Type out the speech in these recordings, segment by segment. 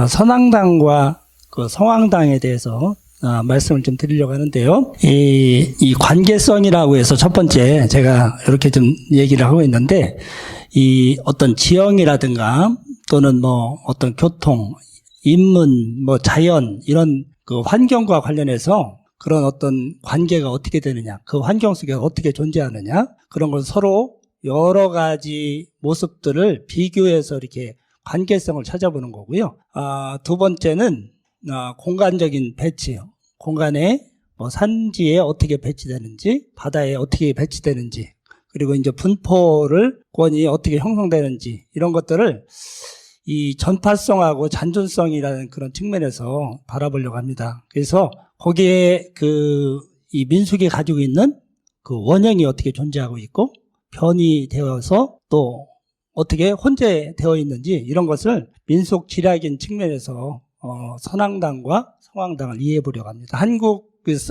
선앙당과 그 성황당에 대해서 말씀을 좀 드리려고 하는데요. 이 관계성이라고 해서 첫 번째 제가 이렇게 좀 얘기를 하고 있는데, 이 어떤 지형이라든가 또는 뭐 어떤 교통, 인문, 뭐 자연 이런 그 환경과 관련해서 그런 어떤 관계가 어떻게 되느냐, 그 환경 속에 어떻게 존재하느냐, 그런 걸 서로 여러 가지 모습들을 비교해서 이렇게 관계성을 찾아보는 거고요. 두 번째는 공간적인 배치, 공간에 뭐 산지에 어떻게 배치되는지, 바다에 어떻게 배치되는지, 그리고 이제 분포권이 어떻게 형성되는지, 이런 것들을 이 전파성하고 잔존성이라는 그런 측면에서 바라보려고 합니다. 그래서 거기에 이 민속이 가지고 있는 그 원형이 어떻게 존재하고 있고, 변이 되어서 또 어떻게 혼재되어 있는지, 이런 것을 민속 지략인 측면에서 선앙당과 성황당을 이해해 보려고 합니다.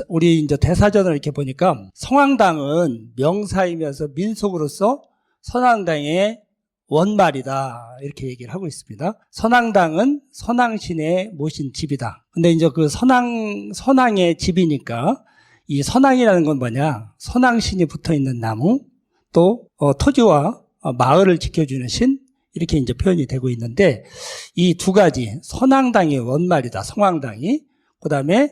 우리 이제 대사전을 이렇게 보니까 성황당은 명사이면서 민속으로서 선앙당의 원말이다, 이렇게 얘기를 하고 있습니다. 선앙당은 선앙신의 모신 집이다. 근데 이제 그 선앙의 집이니까 이 선앙이라는 건 뭐냐? 선앙신이 붙어 있는 나무, 또 토지와 마을을 지켜주는 신, 이렇게 이제 표현이 되고 있는데, 이 두 가지, 선앙당이 원말이다, 성황당이, 그 다음에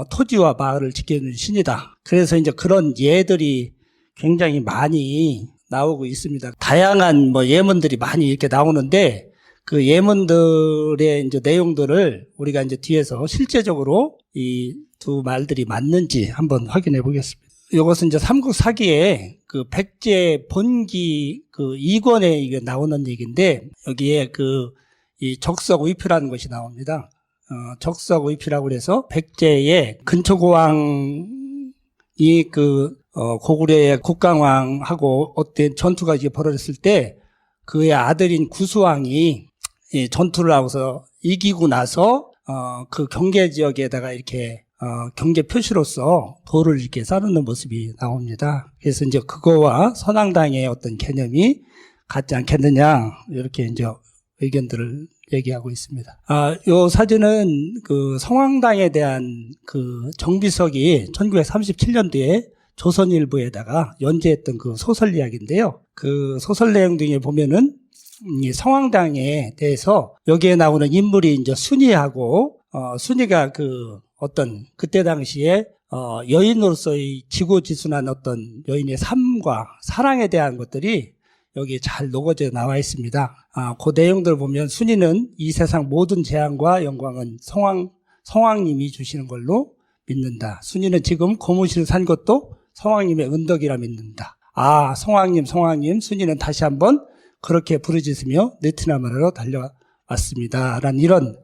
토지와 마을을 지켜주는 신이다. 그래서 이제 그런 예들이 굉장히 많이 나오고 있습니다. 다양한 뭐 예문들이 많이 이렇게 나오는데, 그 예문들의 이제 내용들을 우리가 이제 뒤에서 실제적으로 이 두 말들이 맞는지 한번 확인해 보겠습니다. 이것은 이제 삼국사기에 그 백제 본기 그 2권에 이게 나오는 얘기인데, 여기에 이 적석의표라는 것이 나옵니다. 적석의표라고 해서 백제의 근초고왕이 고구려의 국강왕하고 어떤 전투가 이제 벌어졌을 때 그의 아들인 구수왕이 이 전투를 하고서 이기고 나서 그 경계 지역에다가 이렇게 경계 표시로서 돌을 이렇게 쌓는 모습이 나옵니다. 그래서 이제 그거와 선앙당의 어떤 개념이 같지 않겠느냐, 이렇게 이제 의견들을 얘기하고 있습니다. 요 사진은 그 성황당에 대한 그 정비석이 1937년도에 조선일보에다가 연재했던 그 소설 이야기인데요. 그 소설 내용 중에 보면은 이 성황당에 대해서 여기에 나오는 인물이 이제 순이하고, 순이가 그때 당시에 여인으로서의 지고지순한 어떤 여인의 삶과 사랑에 대한 것들이 여기 잘 녹아져 나와 있습니다. 그 내용들을 보면 순이는 이 세상 모든 재앙과 영광은 성황님이 주시는 걸로 믿는다. 순이는 지금 고무신을 산 것도 성황님의 은덕이라 믿는다. 성황님, 순이는 다시 한번 그렇게 부르짖으며 느티나무로 달려왔습니다. 라는 이런,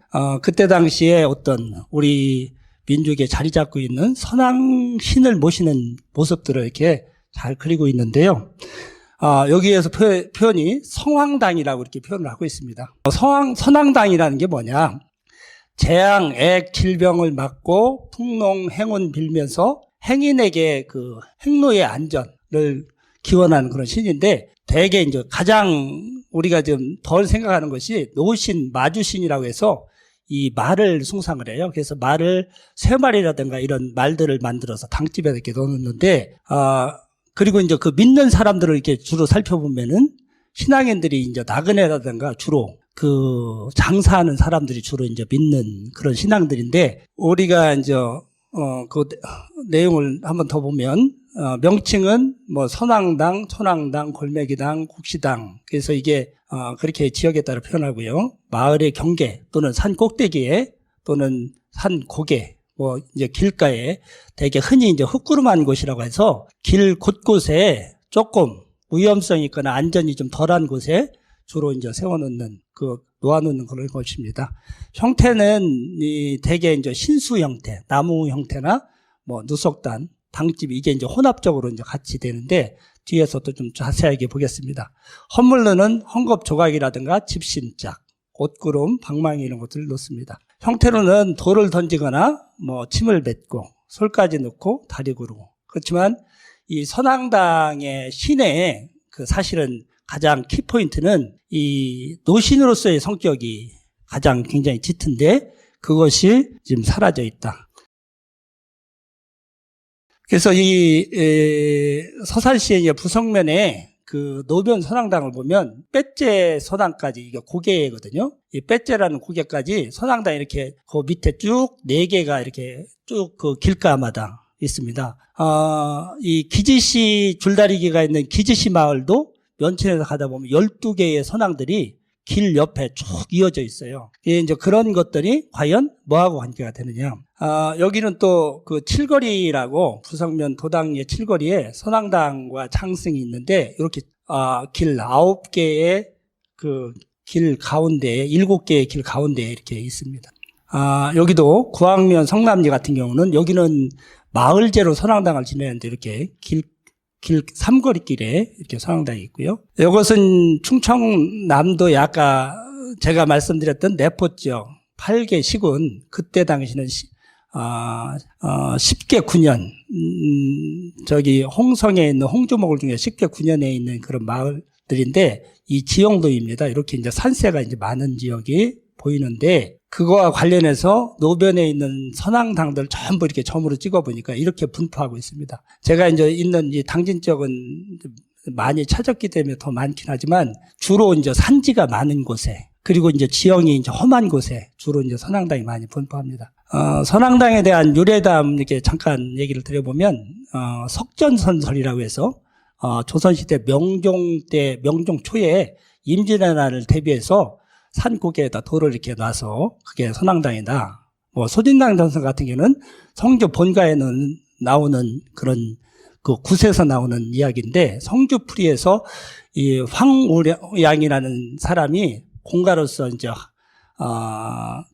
그때 당시에 어떤 우리 민족에 자리 잡고 있는 선왕신을 모시는 모습들을 이렇게 잘 그리고 있는데요. 여기에서 표현이 성황당이라고 이렇게 표현을 하고 있습니다. 선황당이라는 게 뭐냐? 재앙, 액, 질병을 막고 풍농, 행운 빌면서 행인에게 그 행로의 안전을 기원하는 그런 신인데, 대개 이제 가장 우리가 좀 덜 생각하는 것이 노신, 마주신이라고 해서 이 말을 숭상을 해요. 그래서 말을 세 마리라든가 이런 말들을 만들어서 당집에 이렇게 넣었는데, 그리고 이제 그 믿는 사람들을 이렇게 주로 살펴보면은 신앙인들이 이제 나그네라든가 주로 그 장사하는 사람들이 주로 이제 믿는 그런 신앙들인데, 우리가 이제 그 내용을 한번 더 보면 명칭은 뭐 선앙당, 천왕당, 골매기당, 국시당. 그래서 이게 그렇게 지역에 따라 표현하고요. 마을의 경계 또는 산 꼭대기에 또는 산 고개, 뭐 이제 길가에 되게 흔히 이제 흙구름한 곳이라고 해서 길 곳곳에 조금 위험성이 있거나 안전이 좀 덜한 곳에 주로 이제 세워놓는 놓아놓는 그런 것입니다. 형태는 대개 이제 신수 형태, 나무 형태나 뭐 누석단, 당집, 이게 이제 혼합적으로 이제 같이 되는데, 뒤에서도 좀 자세하게 보겠습니다. 헌물로는 헝겊 조각이라든가 집신짝, 옷구름, 방망이 이런 것들을 놓습니다. 형태로는 돌을 던지거나 뭐 침을 뱉고 솔까지 넣고 다리 구르고. 그렇지만 이 선앙당의 신의 사실은 가장 키포인트는 이 노신으로서의 성격이 가장 굉장히 짙은데 그것이 지금 사라져 있다. 그래서 이 서산시의 부성면에 그 노변 선앙당을 보면 빼째 선앙까지 이게 고개거든요. 이 빼째라는 고개까지 선앙당 이렇게 그 밑에 쭉 4개가 이렇게 쭉 그 길가마다 있습니다. 이 기지시 줄다리기가 있는 기지시 마을도 면천에서 가다 보면 12개의 선앙들이 길 옆에 쭉 이어져 있어요. 이제 그런 것들이 과연 뭐하고 관계가 되느냐. 여기는 또 그 칠거리라고 부성면 도당리의 칠거리에 선앙당과 장승이 있는데 이렇게 길 9개의 그 길 가운데에 7개의 길 가운데에 이렇게 있습니다. 여기도 구황면 성남리 같은 경우는 여기는 마을제로 선앙당을 지내는데 이렇게 길 삼거리길에 이렇게 선앙당이 있고요. 이것은 충청남도의 아까 제가 말씀드렸던 내포 지역 8개 시군 그때 당시는 10개 9년 저기 홍성에 있는 홍주목을 중에 10개 9년에 있는 그런 마을들인데 이 지형도입니다. 이렇게 이제 산세가 이제 많은 지역이 보이는데 그거와 관련해서 노변에 있는 선앙당들 전부 이렇게 점으로 찍어보니까 이렇게 분포하고 있습니다. 제가 이제 있는 이 당진 지역은 많이 찾았기 때문에 더 많긴 하지만 주로 이제 산지가 많은 곳에 그리고 이제 지형이 이제 험한 곳에 주로 이제 선앙당이 많이 분포합니다. 선앙당에 대한 유래담 이렇게 잠깐 얘기를 드려보면, 석전선설이라고 해서, 조선시대 명종 초에 임진왜란을 대비해서 산고개에다 돌을 이렇게 놔서 그게 선앙당이다. 소진당 전설 같은 경우는 성주 본가에는 나오는 그런 그 굿에서 나오는 이야기인데 성주풀이에서 이 황우량이라는 사람이 공가로서 이제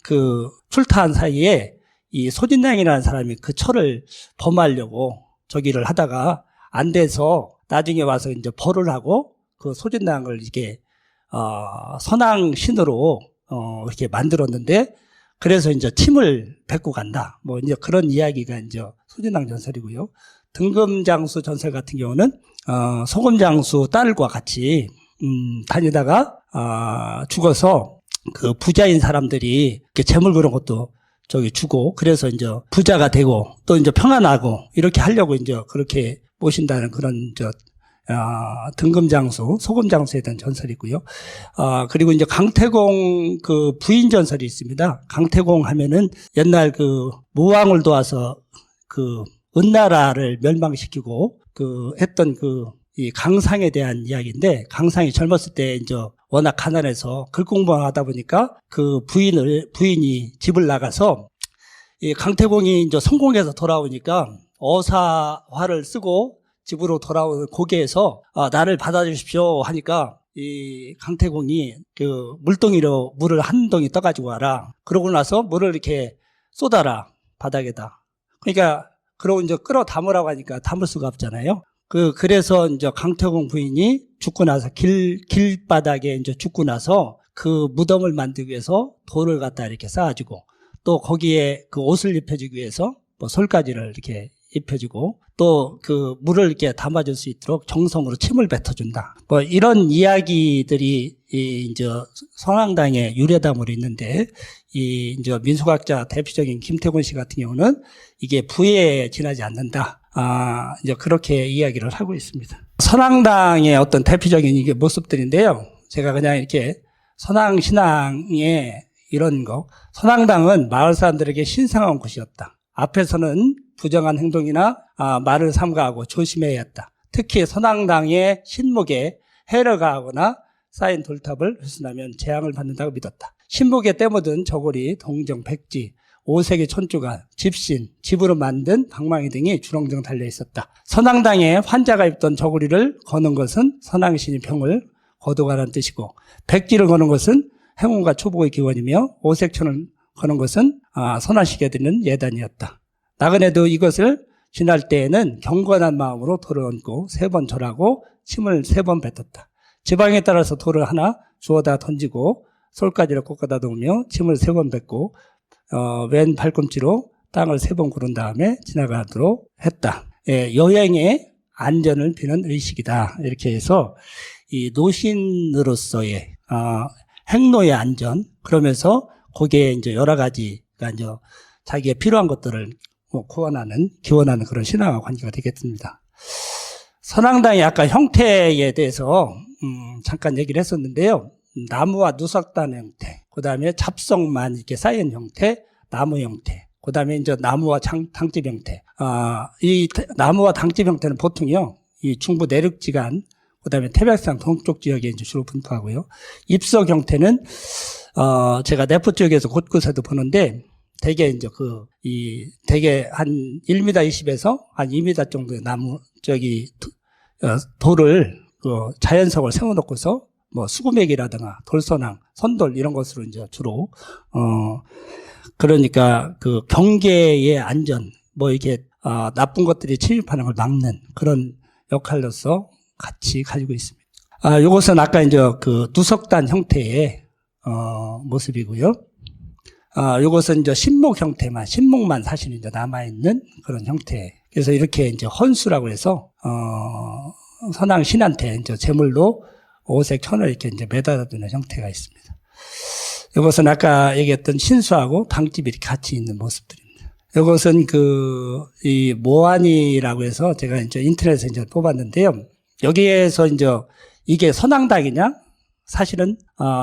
그 출타한 사이에 이 소진당이라는 사람이 그 철을 범하려고 저기를 하다가 안 돼서 나중에 와서 이제 벌을 하고 그 소진당을 이게 선왕신으로 이렇게 만들었는데 그래서 이제 침을 뱉고 간다. 이제 그런 이야기가 이제 소진당 전설이고요. 등금장수 전설 같은 경우는 소금장수 딸과 같이 다니다가 죽어서 그 부자인 사람들이 이렇게 재물 그런 것도 저기 주고 그래서 이제 부자가 되고 또 이제 평안하고 이렇게 하려고 이제 그렇게 모신다는 그런 등금장수, 소금장수에 대한 전설이고요. 그리고 이제 강태공 그 부인 전설이 있습니다. 강태공 하면은 옛날 그 무왕을 도와서 그 은나라를 멸망시키고 그 했던 이 강상에 대한 이야기인데 강상이 젊었을 때 이제 워낙 가난해서 글공부를 하다 보니까 그 부인이 집을 나가서 이 강태공이 이제 성공해서 돌아오니까 어사화를 쓰고 집으로 돌아오는 고개에서 나를 받아주십시오 하니까 이 강태공이 그 물동이로 물을 한 동이 떠가지고 와라. 그러고 나서 물을 이렇게 쏟아라 바닥에다. 그러니까 그러고 이제 끌어 담으라고 하니까 담을 수가 없잖아요. 그래서 이제 강태공 부인이 죽고 나서 길바닥에 이제 죽고 나서 그 무덤을 만들기 위해서 돌을 갖다 이렇게 쌓아주고 또 거기에 그 옷을 입혀주기 위해서 솔가지를 이렇게 입혀주고 또 그 물을 이렇게 담아줄 수 있도록 정성으로 침을 뱉어준다. 이런 이야기들이 이제 선앙당의 유래담으로 있는데 이제 민俗학자 대표적인 김태곤 씨 같은 경우는 이게 부에 지나지 않는다. 이제 그렇게 이야기를 하고 있습니다. 선앙당의 어떤 대표적인 이게 모습들인데요. 제가 그냥 이렇게 선앙신앙의 이런 거. 선앙당은 마을 사람들에게 신성한 곳이었다. 앞에서는 부정한 행동이나 말을 삼가하고 조심해야 했다. 특히 선앙당의 신목에 해를 가하거나 쌓인 돌탑을 훼손하면 재앙을 받는다고 믿었다. 신목에 때묻은 저고리, 동정, 백지, 5색의 촌주가, 집신, 집으로 만든 방망이 등이 주렁주렁 달려 있었다. 선앙당에 환자가 입던 저고리를 거는 것은 선앙신이 병을 거두가라는 뜻이고 백지를 거는 것은 행운과 초복의 기원이며 오색천을 거는 것은 선하시게 되는 예단이었다. 나그네도 이것을 지날 때에는 경건한 마음으로 돌을 얹고 3번 절하고 침을 3번 뱉었다. 지방에 따라서 돌을 하나 주워다 던지고 솔가지를 꽂아다 놓으며 침을 3번 뱉고 왼 발꿈치로 땅을 3번 구른 다음에 지나가도록 했다. 여행의 안전을 비는 의식이다. 이렇게 해서 이 노신으로서의 행로의 안전 그러면서 거기에 이제 여러 가지가 이제 자기가 필요한 것들을 뭐 기원하는 그런 신앙과 관계가 되겠습니다. 선앙당의 아까 형태에 대해서 잠깐 얘기를 했었는데요. 나무와 누석단 형태, 그 다음에 잡석만 이렇게 쌓인 형태, 나무 형태, 그 다음에 이제 나무와 당집 형태. 이 나무와 당집 형태는 보통요, 이 중부 내륙지간, 그 다음에 태백산 동쪽 지역에 이제 주로 분포하고요. 입석 형태는, 제가 내포 지역에서 곳곳에도 보는데, 대개 이제 대개 한 1m 20에서 한 2m 정도의 돌을, 자연석을 세워놓고서, 뭐, 수구맥이라든가, 돌선왕, 선돌, 이런 것으로 이제 주로, 그러니까 경계의 안전, 뭐 이게, 나쁜 것들이 침입하는 걸 막는 그런 역할로서 같이 가지고 있습니다. 요것은 아까 이제 누석단 형태의, 모습이고요. 요것은 이제 신목만 사실 이제 남아있는 그런 형태. 그래서 이렇게 이제 헌수라고 해서, 선왕 신한테 이제 제물로 오색 천을 이렇게 이제 매달아 두는 형태가 있습니다. 이것은 아까 얘기했던 신수하고 당집이 이렇게 같이 있는 모습들입니다. 이것은 이 모안이라고 해서 제가 이제 인터넷에서 이제 뽑았는데요. 여기에서 이제 이게 선왕당이냐? 사실은,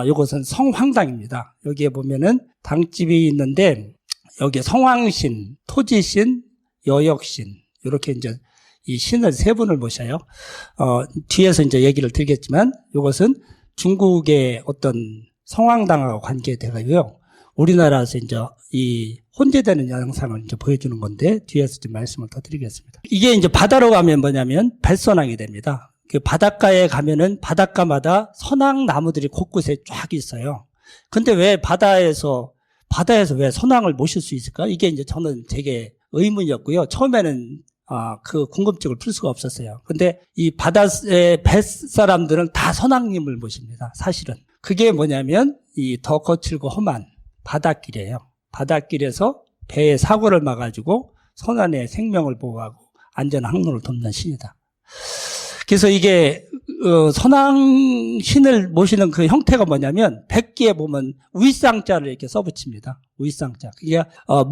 이것은 성황당입니다. 여기에 보면은 당집이 있는데, 여기에 성황신, 토지신, 여역신, 이렇게 이제 이 신을 세 분을 모셔요. 뒤에서 이제 얘기를 드리겠지만, 이것은 중국의 어떤 성황당하고 관계되고요. 우리나라에서 이제 이 혼재되는 영상을 이제 보여주는 건데, 뒤에서 좀 말씀을 더 드리겠습니다. 이게 이제 바다로 가면 뭐냐면, 뱃선왕이 됩니다. 그 바닷가에 가면은 바닷가마다 선왕 나무들이 곳곳에 쫙 있어요. 근데 왜 바다에서 왜 선왕을 모실 수 있을까? 이게 이제 저는 되게 의문이었고요. 처음에는 그 궁금증을 풀 수가 없었어요. 근데 이 바다의 뱃사람들은 다 선왕님을 모십니다. 사실은. 그게 뭐냐면 이 더 거칠고 험한 바닷길이에요. 바닷길에서 배의 사고를 막아주고 선왕의 생명을 보호하고 안전한 항로를 돕는 신이다. 그래서 이게 선왕 신을 모시는 그 형태가 뭐냐면 백기에 보면 우이쌍자를 이렇게 써붙입니다. 우이쌍자. 그게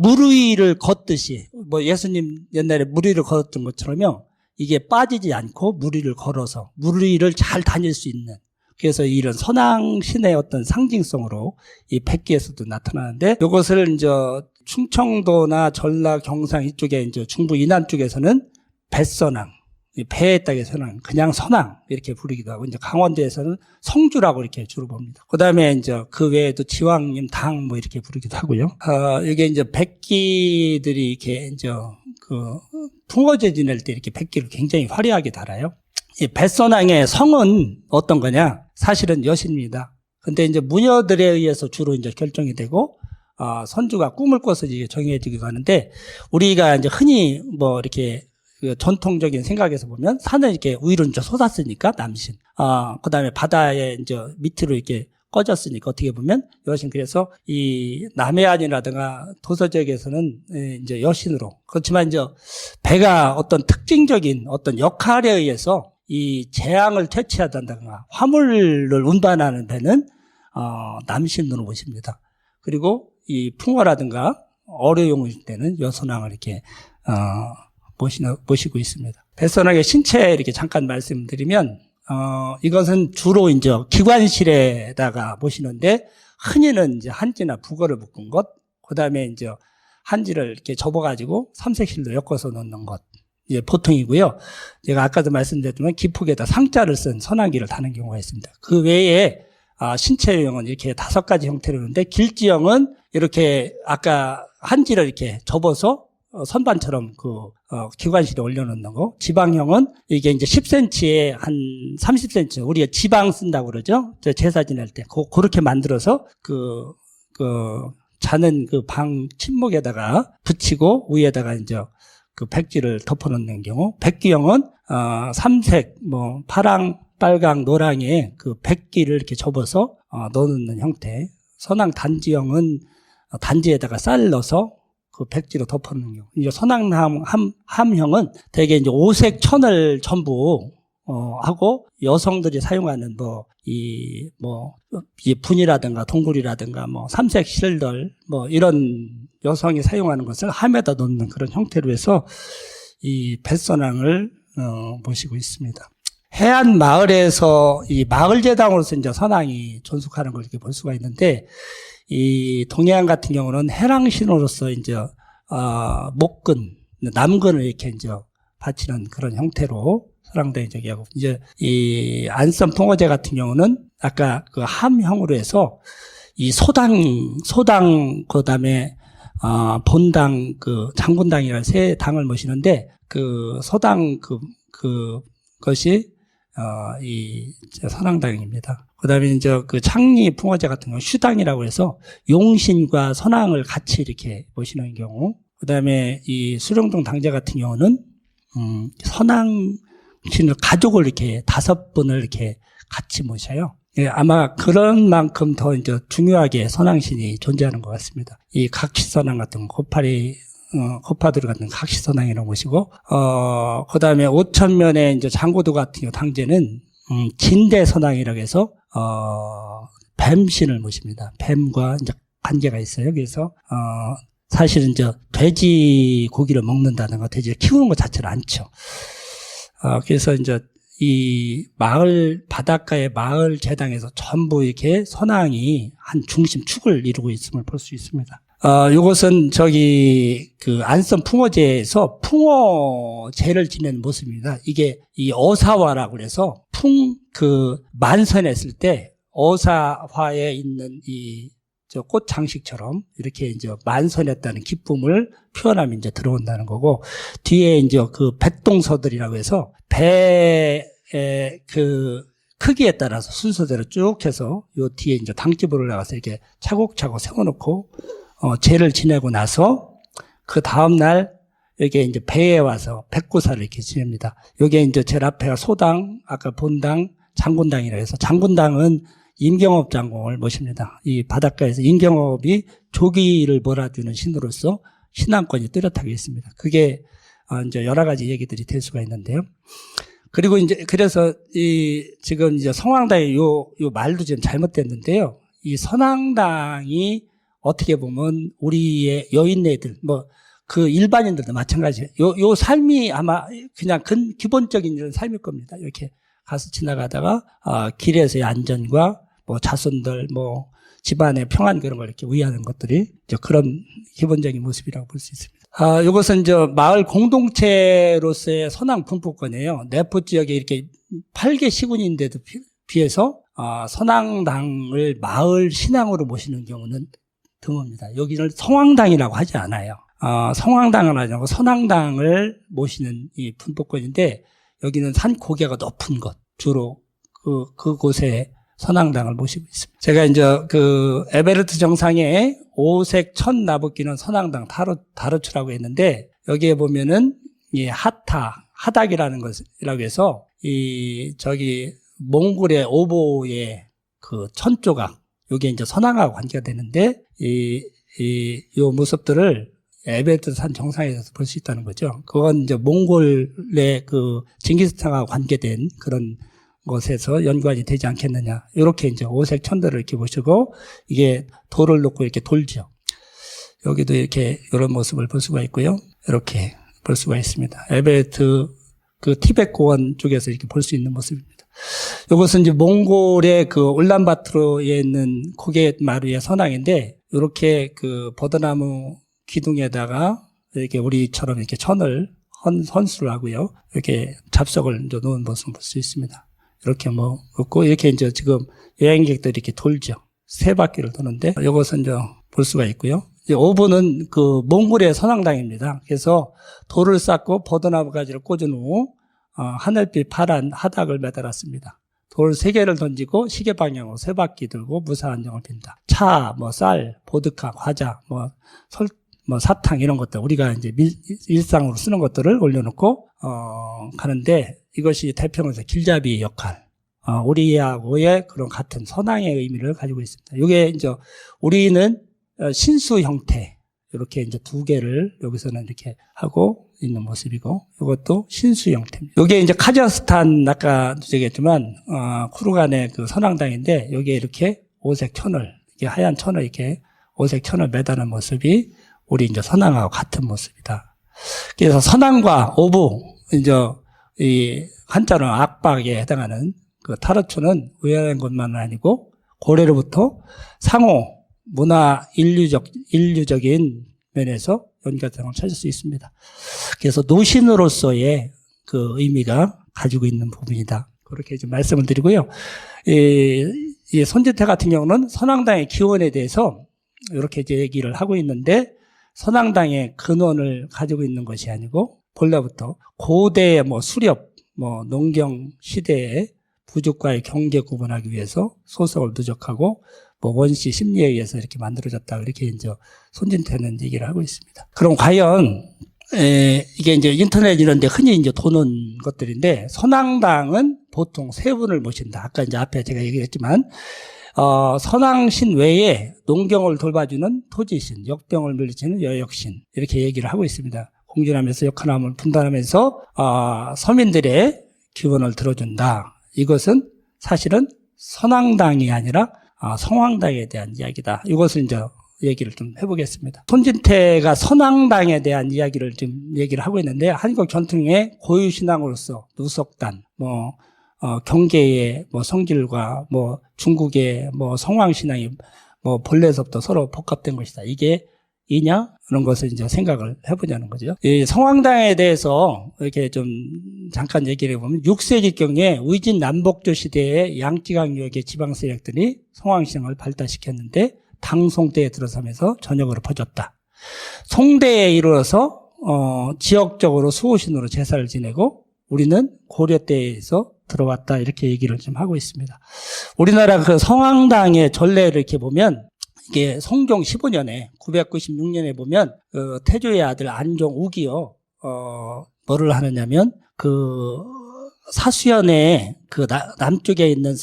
물 위를 걷듯이 뭐 예수님 옛날에 물 위를 걸었던 것처럼요. 이게 빠지지 않고 물 위를 걸어서 물 위를 잘 다닐 수 있는. 그래서 이런 선왕 신의 어떤 상징성으로 이 백기에서도 나타나는데 이것을 이제 충청도나 전라, 경상 이쪽에 이제 중부 이남 쪽에서는 뱃선왕. 배에 땅의 선왕, 그냥 선왕 이렇게 부르기도 하고 이제 강원도에서는 성주라고 이렇게 주로 봅니다. 그다음에 이제 그 외에도 지왕님, 당 뭐 이렇게 부르기도 하고요. 이게 이제 백기들이 이렇게 이제 풍어제 지낼 때 이렇게 백기를 굉장히 화려하게 달아요. 이 뱃선왕의 성은 어떤 거냐? 사실은 여신입니다. 근데 이제 무녀들에 의해서 주로 이제 결정이 되고 선주가 꿈을 꿔서 이제 정해지기도 하는데 우리가 이제 흔히 뭐 이렇게 전통적인 생각에서 보면 산을 이렇게 위로 이제 솟았으니까 남신. 그 다음에 바다에 이제 밑으로 이렇게 꺼졌으니까 어떻게 보면 여신. 그래서 이 남해안이라든가 도서 지역에서는 이제 여신으로. 그렇지만 이제 배가 어떤 특징적인 어떤 역할에 의해서 이 재앙을 퇴치하다든가 화물을 운반하는 배는 남신으로 모십니다. 그리고 이 풍어라든가 어뢰용일 때는 여선왕을 이렇게 모시고 있습니다. 뱃선왕의 신체 이렇게 잠깐 말씀드리면, 이것은 주로 이제 기관실에다가 모시는데, 흔히는 이제 한지나 북어를 묶은 것, 그 다음에 이제 한지를 이렇게 접어가지고 삼색실로 엮어서 놓는 것, 이제 보통이고요. 제가 아까도 말씀드렸지만 기폭에다 상자를 쓴 선왕기를 다는 경우가 있습니다. 그 외에, 신체형은 이렇게 5가지 형태로 있는데, 길지형은 이렇게 아까 한지를 이렇게 접어서 선반처럼 기관실에 올려놓는 거. 지방형은 이게 이제 10cm에 한 30cm. 우리가 지방 쓴다고 그러죠. 제사 지낼 때. 그렇게 만들어서 자는 방 침묵에다가 붙이고 위에다가 이제 백지를 덮어놓는 경우. 백기형은, 삼색, 뭐, 파랑, 빨강, 노랑에 백기를 이렇게 접어서, 넣어놓는 형태. 선왕 단지형은 단지에다가 쌀 넣어서 백지로 덮어놓는 경우. 이제 선왕함형은 대개 이제 오색 천을 전부 하고 여성들이 사용하는 이 분이라든가 동굴이라든가 삼색 실들 이런 여성이 사용하는 것을 함에다 놓는 그런 형태로 해서 이 뱃선왕을 모시고 있습니다. 해안 마을에서 이 마을 제당으로서 이제 선왕이 존속하는 걸 이렇게 볼 수가 있는데, 이 동해안 같은 경우는 해랑신으로서 이제 목근, 남근을 이렇게 이제 바치는 그런 형태로 선왕당이 저기 하고, 이제 이 안성 풍어제 같은 경우는 아까 그 함형으로 해서 이 소당 그다음에 본당, 그 장군당이라는 세 당을 모시는데, 그 소당 그것이 이 선왕당입니다. 그다음에 이제 그 창리 풍어제 같은 경우 슈당이라고 해서 용신과 선왕을 같이 이렇게 모시는 경우, 그다음에 이 수령동 당제 같은 경우는 선왕신을 가족을 이렇게 5분을 이렇게 같이 모셔요. 예, 아마 그런 만큼 더 이제 중요하게 선왕신이 존재하는 것 같습니다. 이 각시선왕 같은 코파두리 같은 각시선왕이라고 보시고, 그 다음에 5천면의 이제 장고도 같은 경우 당제는, 진대선왕이라고 해서, 뱀신을 모십니다. 뱀과 이제 관계가 있어요. 그래서, 사실은 이제 돼지 고기를 먹는다든가 돼지를 키우는 것 자체를 않죠. 그래서 이제 이 마을, 바닷가의 마을 제당에서 전부 이렇게 선왕이 한 중심 축을 이루고 있음을 볼 수 있습니다. 요것은 그 안성 풍어제에서 풍어제를 지내는 모습입니다. 이게 이 어사화라고 그래서 만선했을 때 어사화에 있는 꽃 장식처럼 이렇게 이제 만선했다는 기쁨을 표현하면 이제 들어온다는 거고, 뒤에 이제 그 백동서들이라고 해서 배의 그 크기에 따라서 순서대로 쭉 해서 요 뒤에 이제 당집으로 나가서 이렇게 차곡차곡 세워놓고 제를 지내고 나서 그 다음날 여기에 이제 배에 와서 백구사를 이렇게 지냅니다. 여기에 이제 제일 앞에가 소당, 아까 본당, 장군당이라 해서 장군당은 임경업 장군을 모십니다. 이 바닷가에서 임경업이 조기를 몰아주는 신으로서 신앙권이 뚜렷하게 있습니다. 그게 이제 여러 가지 얘기들이 될 수가 있는데요. 그리고 이제 그래서 지금 이제 성황당의 요 말도 지금 잘못됐는데요. 이 선왕당이 어떻게 보면 우리의 여인네들 그 일반인들도 마찬가지예요. 요 삶이 아마 그냥 기본적인 이런 삶일 겁니다. 이렇게 가서 지나가다가 길에서의 안전과 자손들 집안의 평안 그런 걸 이렇게 위하는 것들이 이제 그런 기본적인 모습이라고 볼 수 있습니다. 이것은 이제 마을 공동체로서의 선왕 분포권이에요. 내포 지역에 이렇게 8개 시군인데도 비해서 선왕당을 마을 신앙으로 모시는 경우는 드뭅니다. 여기는 성황당이라고 하지 않아요. 성황당을 하지 않고 선왕당을 모시는 이 분포권인데, 여기는 산 고개가 높은 곳, 주로 그곳에 선왕당을 모시고 있습니다. 제가 이제 그 에베레스트 정상에 오색 첫 나붓기는 선왕당 다르추라고 했는데, 여기에 보면은 이 하닥이라는 것이라고 해서 몽골의 오보의 그 천조각, 요게 이제 선왕하고 관계가 되는데, 요 모습들을 에베레스트 산 정상에서 볼 수 있다는 거죠. 그건 이제 몽골의 그 징기스칸하고 관계된 그런 것에서 연관이 되지 않겠느냐. 이렇게 이제 오색 천들을 이렇게 보시고, 이게 돌을 놓고 이렇게 돌죠. 여기도 이렇게 이런 모습을 볼 수가 있고요. 이렇게 볼 수가 있습니다. 에베레스트 그 티베트 고원 쪽에서 이렇게 볼 수 있는 모습입니다. 이것은 이제 몽골의 그 울란바토르에 있는 고갯마루의 선왕인데, 이렇게 그 버드나무 기둥에다가 이렇게 우리처럼 이렇게 천을 헌수를 하고요. 이렇게 잡석을 이제 놓은 모습을 볼 수 있습니다. 이렇게 없고, 이렇게 이제 지금 여행객들이 이렇게 돌죠. 3바퀴를 도는데, 이것은 이제 볼 수가 있고요. 이제 오브는 그 몽골의 선왕당입니다. 그래서 돌을 쌓고 버드나무 가지를 꽂은 후, 하늘빛 파란 하닥을 매달았습니다. 돌 3개를 던지고 시계 방향으로 3바퀴 들고 무사안정을 빈다. 차, 쌀, 보드카, 과자, 사탕 이런 것들, 우리가 이제 일상으로 쓰는 것들을 올려놓고 가는데, 이것이 태평에서 길잡이 역할, 우리하고의 그런 같은 선왕의 의미를 가지고 있습니다. 이게 이제 우리는 신수 형태, 이렇게 이제 두 개를 여기서는 이렇게 하고 있는 모습이고, 이것도 신수 형태입니다. 이게 이제 카자흐스탄 아까 얘기했지만 쿠르간의 그 선앙당인데, 여기에 이렇게 오색 천을, 이게 하얀 천을 이렇게 오색 천을 매다는 모습이 우리 이제 선앙하고 같은 모습이다. 그래서 선앙과 오부, 이제 이 한자로 악박에 해당하는 그 타르투는 우연한 것만은 아니고 고래로부터 상호 문화 인류적인 면에서 연관성을 찾을 수 있습니다. 그래서 노신으로서의 그 의미가 가지고 있는 부분이다. 그렇게 좀 말씀을 드리고요. 이 손진태 같은 경우는 선앙당의 기원에 대해서 이렇게 이제 얘기를 하고 있는데, 선앙당의 근원을 가지고 있는 것이 아니고 본래부터 고대의 수렵, 농경 시대의 부족과의 경계 구분하기 위해서 소석을 누적하고 원시 심리에 의해서 이렇게 만들어졌다. 이렇게 이제 손진태는 얘기를 하고 있습니다. 그럼 과연 이게 이제 인터넷 이런 데 흔히 이제 도는 것들인데, 선앙당은 보통 세 분을 모신다. 아까 이제 앞에 제가 얘기했지만 선앙신 외에 농경을 돌봐주는 토지신, 역병을 물리치는 여역신, 이렇게 얘기를 하고 있습니다. 공존하면서 역하남을 분단하면서 서민들의 기원을 들어준다. 이것은 사실은 선앙당이 아니라 성황당에 대한 이야기다. 이것을 이제 얘기를 좀 해보겠습니다. 손진태가 선앙당에 대한 이야기를 지금 얘기를 하고 있는데, 한국 전통의 고유신앙으로서 누석단, 경계의 성질과 중국의 성황신앙이 본래서부터 서로 복합된 것이다. 이게 이냐? 그런 것을 이제 생각을 해보자는 거죠. 이 성황당에 대해서 이렇게 좀 잠깐 얘기를 해보면, 6세기경에 의진 남북조 시대의 양지강유역의 지방 세력들이 성황신앙을 발달시켰는데, 당송대에 들어서면서 전역으로 퍼졌다. 송대에 이르러서 지역적으로 수호신으로 제사를 지내고, 우리는 고려 때에서 들어왔다. 이렇게 얘기를 좀 하고 있습니다. 우리나라 그 성황당의 전례를 이렇게 보면, 이게 성종 15년에 996년에 보면 태조의 아들 안종 우기요, 뭐를 하느냐면 그 사수연의 그 남쪽에 있는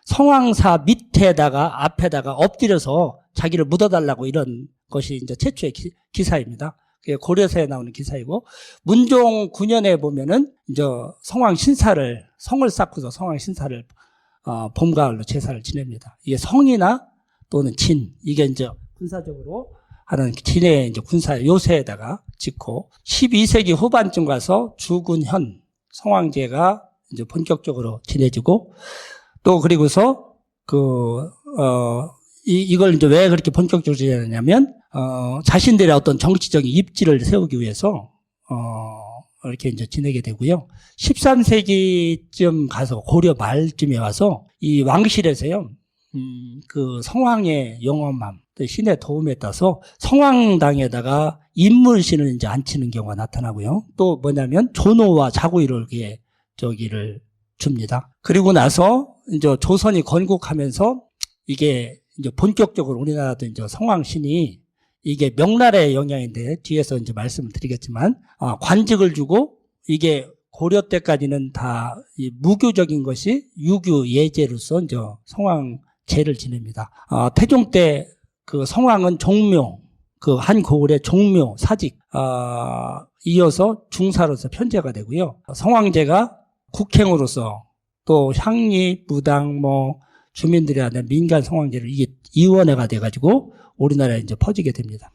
성황사 밑에다가 앞에다가 엎드려서 자기를 묻어달라고, 이런 것이 이제 최초의 기사입니다. 고려사에 나오는 기사이고, 문종 9년에 보면은 이제 성황신사를, 성을 쌓고서 성황신사를 봄 가을로 제사를 지냅니다. 이게 성이나 또는 진, 이게 이제 군사적으로 하는 진의 이제 군사 요새에다가 짓고, 12세기 후반쯤 가서 주군현 성황제가 이제 본격적으로 지내지고, 또 그리고서 이걸 이제 왜 그렇게 본격적으로 지내냐면, 자신들의 어떤 정치적인 입지를 세우기 위해서 이렇게 이제 지내게 되고요. 13세기쯤 가서 고려 말쯤에 와서 이 왕실에서요, 그 성황의 영험함, 신의 도움에 따라서 성황당에다가 인물신을 이제 앉히는 경우가 나타나고요. 또 뭐냐면 조노와 자구이를 저기를 줍니다. 그리고 나서 이제 조선이 건국하면서 이게 이제 본격적으로 우리나라도 이제 성황신이, 이게 명나라의 영향인데 뒤에서 이제 말씀을 드리겠지만, 관직을 주고, 이게 고려 때까지는 다 이 무교적인 것이 유교 예제로서 이제 성황제를 지냅니다. 태종 때 그 성황은 종묘, 그 한 고을의 종묘 사직, 이어서 중사로서 편제가 되고요. 성황제가 국행으로서 또 향리, 무당, 주민들이 하는 민간 성황제를 이게 이원회가 돼가지고 우리나라에 이제 퍼지게 됩니다.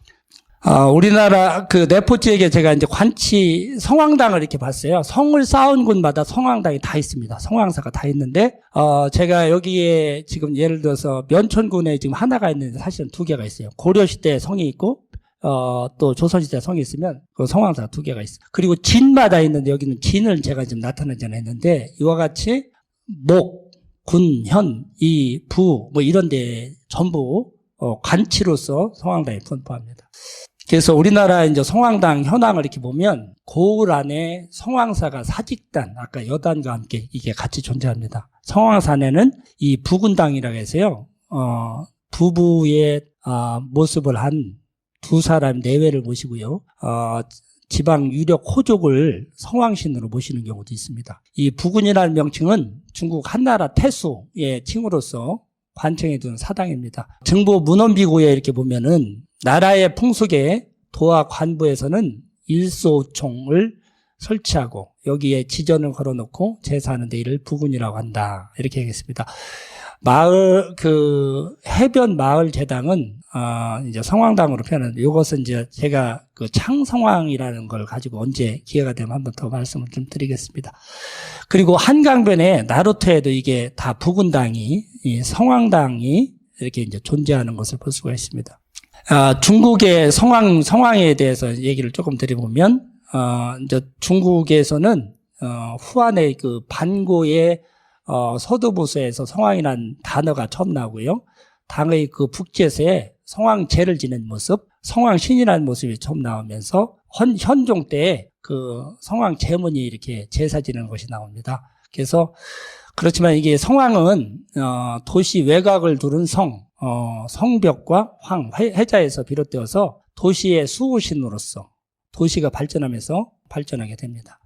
우리나라 그 내포지역에 제가 이제 관치 성황당을 이렇게 봤어요. 성을 쌓은 곳마다 성황당이 다 있습니다. 성황사가 다 있는데, 제가 여기에 지금 예를 들어서 면천군에 지금 하나가 있는데 사실은 두 개가 있어요. 고려시대 성이 있고, 또 조선시대 성이 있으면 그 성황사가 두 개가 있어요. 그리고 진마다 있는데, 여기는 진을 제가 지금 나타내지 않았는데, 이와 같이 목, 군, 현, 이, 부, 이런 데 전부 관치로서 성황당에 분포합니다. 그래서 우리나라 이제 성황당 현황을 이렇게 보면, 고을 안에 성황사가 사직단, 아까 여단과 함께 이게 같이 존재합니다. 성황산에는 이 부군당이라고 해서요, 부부의 모습을 한 두 사람 내외를 모시고요, 지방 유력 호족을 성황신으로 모시는 경우도 있습니다. 이 부군이라는 명칭은 중국 한나라 태수의 칭으로서 관청해 둔 사당입니다. 정보 문헌비고에 이렇게 보면은 나라의 풍속에 도와 관부에서는 일소총을 설치하고 여기에 지전을 걸어놓고 제사하는 데 이를 부군이라고 한다. 이렇게 하겠습니다. 해변 마을 제당은, 이제 성황당으로 표현하는데, 이것은 이제 제가 그 창성황이라는 걸 가지고 언제 기회가 되면 한 번 더 말씀을 좀 드리겠습니다. 그리고 한강변에 나루터에도 이게 다 부군당이, 이 성황당이 이렇게 이제 존재하는 것을 볼 수가 있습니다. 중국의 성황에 대해서 얘기를 조금 드려보면, 이제 중국에서는, 후한의 그 반고의 서도부서에서 성황이라는 단어가 처음 나오고요. 당의 그 북제서에 성황제를 지낸 모습, 성황신이라는 모습이 처음 나오면서 현종 때에 그 성황제문이 이렇게 제사 지내는 것이 나옵니다. 그래서 그렇지만 이게 성황은 도시 외곽을 두른 성벽과 해자에서 비롯되어서 도시의 수호신으로서 도시가 발전하면서 발전하게 됩니다.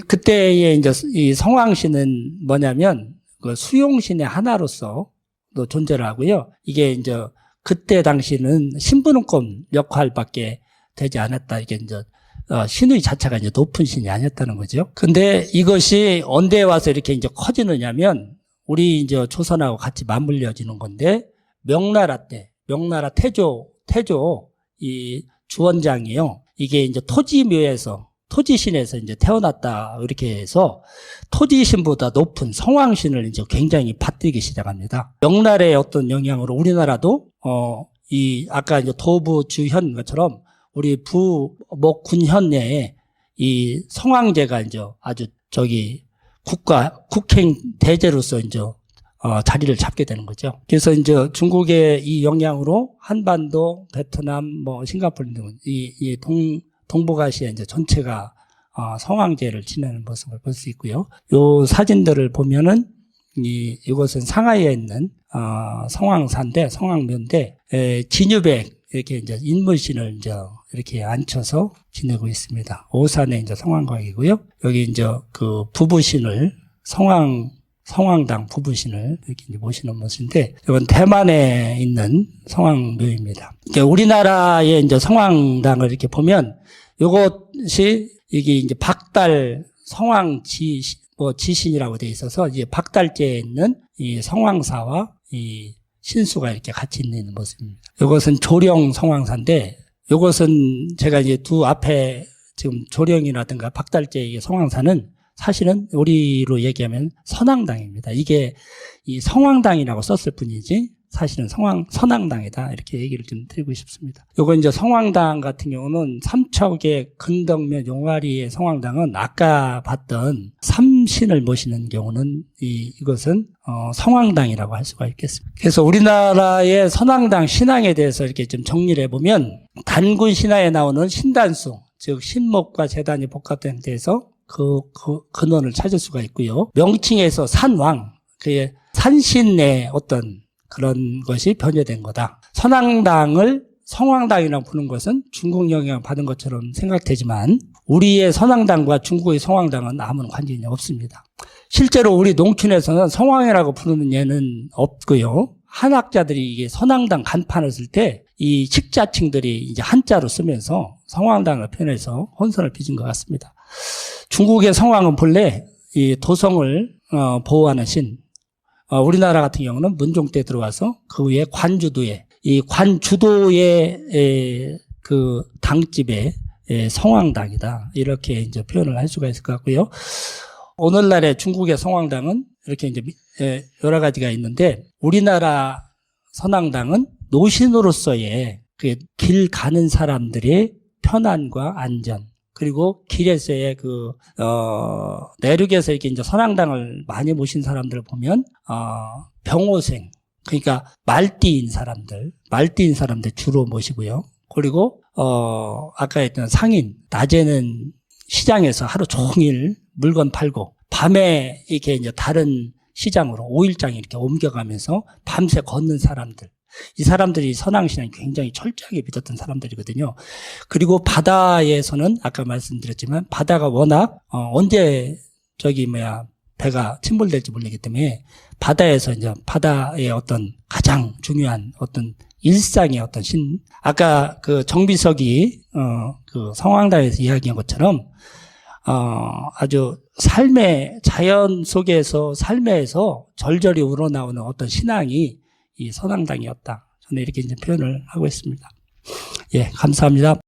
그때의 이제 이 성황신은 뭐냐면 그 수용신의 하나로서 또 존재를 하고요. 이게 이제 그때 당시는 신분권 역할밖에 되지 않았다. 이게 이제 신의 자체가 이제 높은 신이 아니었다는 거죠. 근데 이것이 언제 와서 이렇게 이제 커지느냐면 우리 이제 조선하고 같이 맞물려지는 건데 명나라 때 명나라 태조 이 주원장이요. 이게 이제 토지신에서 이제 태어났다. 이렇게 해서 토지신보다 높은 성황신을 이제 굉장히 받들기 시작합니다. 명나라의 어떤 영향으로 우리나라도, 아까 이제 도부주현 것처럼 우리 군현 내에 이 성황제가 이제 아주 국행 대제로서 이제 자리를 잡게 되는 거죠. 그래서 이제 중국의 이 영향으로 한반도, 베트남, 싱가포르 등 동북아시아 이제 전체가 성황제를 지내는 모습을 볼 수 있고요. 요 사진들을 보면은 이것은 상하이에 있는 성황사인데 성황묘인데 진유백 이렇게 이제 인물신을 이제 이렇게 앉혀서 지내고 있습니다. 오산에 이제 성황각이고요. 여기 이제 그 부부신을 성황당 부부신을 이렇게 이제 모시는 모습인데, 이건 대만에 있는 성황묘입니다. 그러니까 우리나라의 이제 성황당을 이렇게 보면, 이것이 이게 이제 박달 지신이라고 되어 있어서, 이제 박달제에 있는 이 성황사와 이 신수가 이렇게 같이 있는 모습입니다. 이것은 조령 성황사인데, 이것은 제가 이제 두 앞에 지금 조령이라든가 박달제의 성황사는 사실은 우리로 얘기하면 선황당입니다. 이게 이 성황당이라고 썼을 뿐이지 사실은 선황당이다. 이렇게 얘기를 좀 드리고 싶습니다. 요거 이제 성황당 같은 경우는 삼척의 근덕면 용화리의 성황당은 아까 봤던 삼신을 모시는 경우는 이것은 성황당이라고 할 수가 있겠습니다. 그래서 우리나라의 선황당 신앙에 대해서 이렇게 좀 정리를 해보면 단군 신화에 나오는 신단수, 즉 신목과 재단이 복합된 데에서 그 근원을 찾을 수가 있고요. 명칭에서 산왕, 그의 산신의 어떤 그런 것이 변제된 거다. 선황당을 성황당이라고 부르는 것은 중국 영향을 받은 것처럼 생각되지만 우리의 선황당과 중국의 성황당은 아무런 관계가 없습니다. 실제로 우리 농촌에서는 성황이라고 부르는 예는 없고요. 한학자들이 이게 선황당 간판을 쓸 때 이 식자층들이 이제 한자로 쓰면서 성황당을 표현해서 혼선을 빚은 것 같습니다. 중국의 성황은 본래 이 도성을 보호하는 신, 우리나라 같은 경우는 문종 때 들어와서 그 후에 관주도에 이 관주도의 그 당집의 성황당이다. 이렇게 이제 표현을 할 수가 있을 것 같고요. 오늘날의 중국의 성황당은 이렇게 이제 여러 가지가 있는데 우리나라 선황당은 노신으로서의 그 길 가는 사람들의 편안과 안전, 그리고 길에서의 내륙에서 이렇게 이제 선황당을 많이 모신 사람들을 보면, 병호생, 그러니까 말띠인 사람들 주로 모시고요. 그리고, 아까 했던 상인, 낮에는 시장에서 하루 종일 물건 팔고, 밤에 이렇게 이제 다른 시장으로 5일장에 이렇게 옮겨가면서 밤새 걷는 사람들. 이 사람들이 선황신앙이 굉장히 철저하게 믿었던 사람들이거든요. 그리고 바다에서는 아까 말씀드렸지만 바다가 워낙 언제 배가 침몰될지 모르기 때문에 바다에서 이제 바다의 어떤 가장 중요한 어떤 일상의 어떤 아까 그 정비석이, 그 성황당에서 이야기한 것처럼, 아주 자연 속에서, 삶에서 절절히 우러나오는 어떤 신앙이 이 선왕당이었다. 저는 이렇게 이제 표현을 하고 있습니다. 예, 감사합니다.